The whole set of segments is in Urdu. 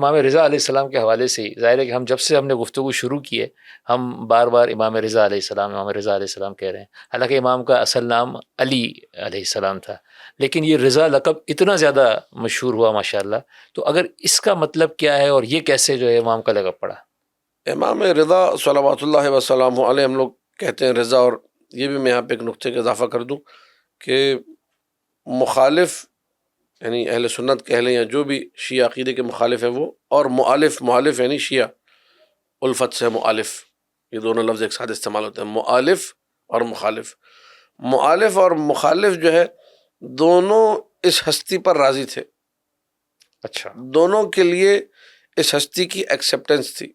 امام رضا علیہ السلام کے حوالے سے ہی ظاہر ہے کہ ہم نے گفتگو شروع کی ہے، ہم بار بار امام رضا علیہ السلام کہہ رہے ہیں، حالانکہ امام کا اصل نام علی علیہ السلام تھا، لیکن یہ رضا لقب اتنا زیادہ مشہور ہوا ماشاءاللہ، تو اگر اس کا مطلب کیا ہے اور یہ کیسے جو ہے امام کا لقب پڑا؟ امام رضا صلوات اللہ وسلام علیہ ہم لوگ کہتے ہیں رضا، اور یہ بھی میں یہاں پہ ایک نقطے کا اضافہ کر دوں کہ مخالف یعنی اہل سنت کہہ لیں یا جو بھی شیعہ عقیدے کے مخالف ہیں وہ، اور مؤلف یعنی شیعہ الفت سے مؤلف، یہ دونوں لفظ ایک ساتھ استعمال ہوتے ہیں، مؤلف اور مخالف۔ مؤلف اور مخالف جو ہے دونوں اس ہستی پر راضی تھے، اچھا، دونوں کے لیے اس ہستی کی ایکسیپٹنس تھی،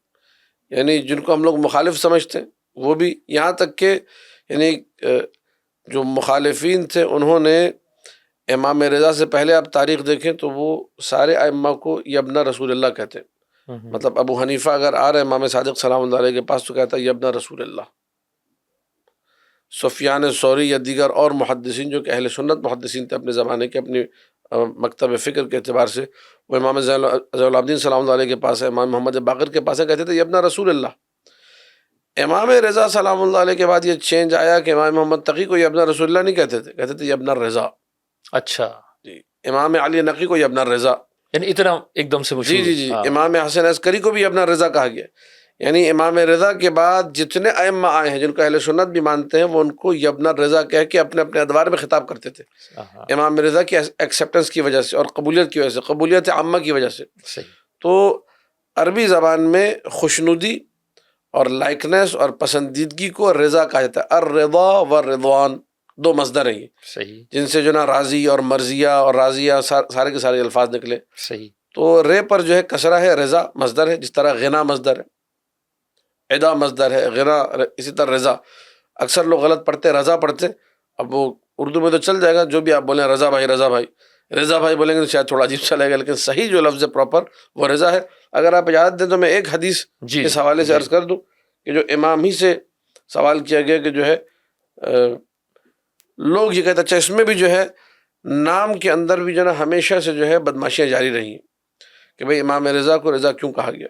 یعنی جن کو ہم لوگ مخالف سمجھتے ہیں وہ بھی، یہاں تک کہ یعنی جو مخالفین تھے انہوں نے امام رضا سے پہلے آپ تاریخ دیکھیں تو وہ سارے ائمہ کو یبن رسول اللہ کہتے ہیں، مطلب ابو حنیفہ اگر آ رہے امام صادق سلام اللہ علیہ کے پاس تو کہتا ہے یبن رسول اللہ۔ سفیان ثوری یا دیگر اور محدثین جو کہ اہل سنت محدثین تھے اپنے زمانے کے، اپنی مکتب فکر کے اعتبار سے، وہ امام زین العابدین سلام اللہ علیہ کے پاس ہے، امام محمد باقر کے پاس ہے، کہتے تھے یبن رسول اللہ۔ امام رضا سلام اللہ علیہ کے بعد یہ چینج آیا کہ امام محمد تقی کو یبن رسول اللہ نہیں کہتے تھے، کہتے تھے یبن رضا۔ اچھا جی، امام علی نقی کو یبن رضا، یعنی اتنا ایک دم سے مشہور۔ جی، امام حسن عسکری کو بھی یبن رضا کہا گیا، یعنی امام رضا کے بعد جتنے ائمہ آئے ہیں جن کو اہل سنت بھی مانتے ہیں وہ ان کو یبن رضا کہہ کے اپنے اپنے ادوار میں خطاب کرتے تھے، امام رضا کی ایکسیپٹنس کی وجہ سے اور قبولیت کی وجہ سے، قبولیت عامہ کی وجہ سے۔ صحیح۔ تو عربی زبان میں خوشنودی اور لائکنیس اور پسندیدگی کو رضا کہا جاتا ہے، الرضا والرضوان دو مصدر ہیں یہ، صحیح، جن سے جو نا راضی اور مرضیہ اور راضیہ سارے کے سارے الفاظ نکلے۔ صحیح۔ تو رے پر جو ہے کسرہ ہے، رضا مصدر ہے، جس طرح غنا مصدر ہے، ادا مصدر ہے، غنا اسی طرح رضا۔ اکثر لوگ غلط پڑھتے رضا پڑھتے، اب وہ اردو میں تو چل جائے گا جو بھی آپ بولیں رضا بھائی رضا بھائی بولیں گے تو شاید تھوڑا عجیب سا لگے گا، لیکن صحیح جو لفظ ہے پراپر وہ رضا ہے۔ اگر آپ اجازت دیں تو میں ایک حدیث اس حوالے سے عرض کر دوں کہ جو امام ہی سے سوال کیا گیا کہ جو ہے لوگ یہ کہتے اچھا اس میں بھی جو ہے نام کے اندر بھی جو ہے ہمیشہ سے جو ہے بدماشیاں جاری رہی ہیں کہ بھئی امام رضا کو رضا کیوں کہا گیا؟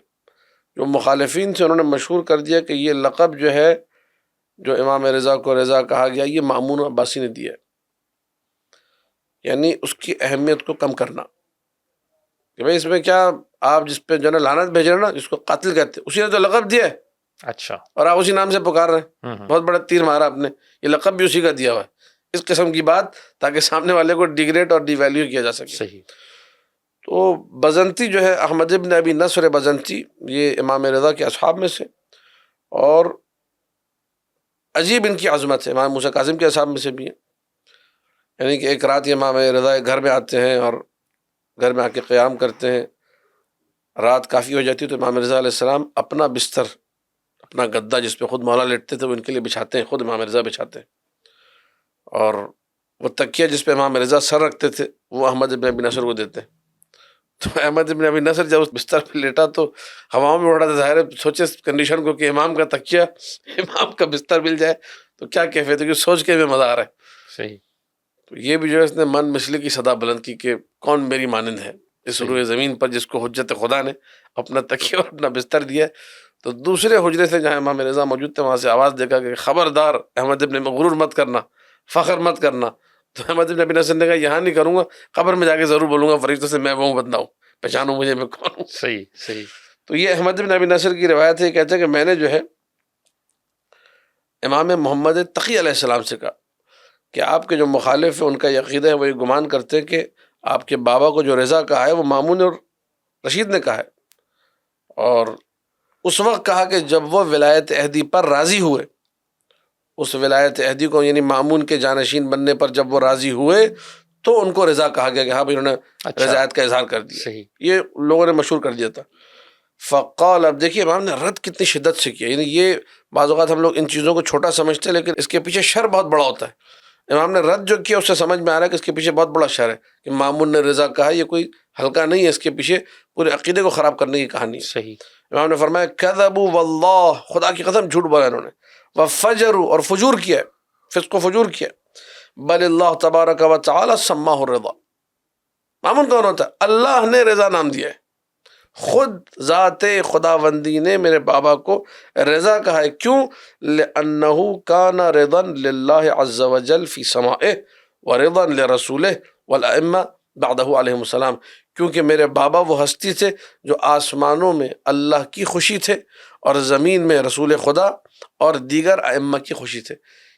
جو مخالفین تھے انہوں نے مشہور کر دیا کہ یہ لقب جو ہے جو امام رضا کو رضا کہا گیا یہ مامون عباسی نے دیا ہے، یعنی اس کی اہمیت کو کم کرنا کہ بھئی اس میں کیا آپ جس پہ جو ہے لعنت بھیج رہے ہیں نا، جس کو قاتل کہتے ہیں، اسی نے تو لقب دیا ہے، اچھا، اور آپ اسی نام سے پکار رہے ہیں، بہت بڑا تیر مارا آپ نے، یہ لقب بھی اسی کا دیا ہوا ہے، اس قسم کی بات تاکہ سامنے والے کو ڈیگریڈ اور ڈی ویلیو کیا جا سکے۔ صحیح۔ تو بزنتی جو ہے احمد ابن ابی نصر بزنتی، یہ امام رضا کے اصحاب میں سے، اور عجیب ان کی عظمت ہے، امام موسیٰ کاظم کے اصحاب میں سے بھی ہیں، یعنی کہ ایک رات یہ امام رضا گھر میں آتے ہیں اور گھر میں آ کے قیام کرتے ہیں، رات کافی ہو جاتی ہے تو امام رضا علیہ السلام اپنا بستر، اپنا گدا جس پہ خود مولا لیٹتے تھے وہ ان کے لیے بچھاتے ہیں، خود امام رضا بچھاتے ہیں، اور وہ تکیہ جس پہ امام رضا سر رکھتے تھے وہ احمد ابن ابی نصر کو دیتے ہیں۔ تو احمد ابن ابی نصر جب اس بستر پہ لیٹا تو ہواؤں میں اڑا تھا، ظاہر ہے سوچے کنڈیشن کو کہ امام کا تکیہ امام کا بستر مل جائے تو کیا کیفیت ہے، کہ سوچ کے میں مزہ آ رہا ہے۔ صحیح۔ تو یہ بھی جو ہے اس نے من مسئلے کی صدا بلند کی کہ کون میری مانند ہے اس روئے زمین پر جس کو حجت خدا نے اپنا تکیہ اور اپنا بستر دیا۔ تو دوسرے حجرے سے جہاں امام رضا موجود تھے وہاں سے آواز دیکھا کہ خبردار احمد ابن غرور مت کرنا، فخر مت کرنا۔ تو احمد ابن ابی نصر نے کہا یہاں نہیں کروں گا، قبر میں جا کے ضرور بولوں گا فرشتوں سے میں وہ بندہ ہوں، پہچانوں مجھے میں کون ہوں۔ صحیح، صحیح۔ تو یہ احمد ابن ابی نصر کی روایت ہے، کہتے ہیں کہ میں نے جو ہے امام محمد تقی علیہ السلام سے کہا کہ آپ کے جو مخالف ہیں ان کا یہ عقیدہ ہے، وہ یہ گمان کرتے ہیں کہ آپ کے بابا کو جو رضا کہا ہے وہ مامون اور رشید نے کہا ہے، اور اس وقت کہا کہ جب وہ ولایت عہدی پر راضی ہوئے، اس ولایت عہدی کو یعنی مامون کے جانشین بننے پر جب وہ راضی ہوئے تو ان کو رضا کہا گیا کہ ہاں بھائی انہوں نے رضایت کا اظہار کر دیا۔ صحیح۔ یہ لوگوں نے مشہور کر دیا تھا۔ فقال، اب دیکھیے امام نے رد کتنی شدت سے کیا، یعنی یہ بعض اوقات ہم لوگ ان چیزوں کو چھوٹا سمجھتے ہیں لیکن اس کے پیچھے شر بہت بڑا ہوتا ہے۔ امام نے رد جو کیا اس سے سمجھ میں آ رہا ہے کہ اس کے پیچھے بہت بڑا شر ہے کہ مامون نے رضا کہا، یہ کوئی ہلکا نہیں ہے، اس کے پیچھے پورے عقیدے کو خراب کرنے کی کہانی ہے۔ صحیح۔ امام نے فرمایا کذبوا واللہ، خدا کی قسم جھوٹ بولا انہوں نے، وفجروا، اور فجور کیا، فسق و فجور کیا، بل اللہ تبارک و تعالی سماہ الرضا، مامون کون ہوتا ہے؟ اللہ نے رضا نام دیا ہے، خود ذات خداوندی نے میرے بابا کو رضا کہا ہے. کیوں؟ لأنه كان رضا للہ عز وجل فی سمائه ورضا لرسولہ والائمہ بعدہ علیہم السلام. کیونکہ میرے بابا وہ ہستی تھے جو آسمانوں میں اللہ کی خوشی تھے اور زمین میں رسول خدا اور دیگر ائمہ کی خوشی تھے.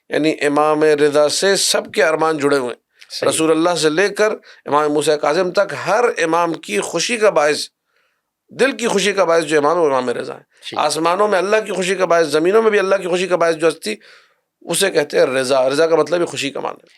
یعنی امام رضا سے سب کے ارمان جڑے ہوئے ہیں. صحیح. رسول اللہ سے لے کر امام موسیٰ کاظم تک ہر امام کی خوشی کا باعث، دل کی خوشی کا باعث جو امام ہے وہ امام رضا ہے. جی. آسمانوں میں اللہ کی خوشی کا باعث، زمینوں میں بھی اللہ کی خوشی کا باعث جو ہستی، اسے کہتے ہیں رضا. رضا کا مطلب ہی خوشی کا معنی ہے.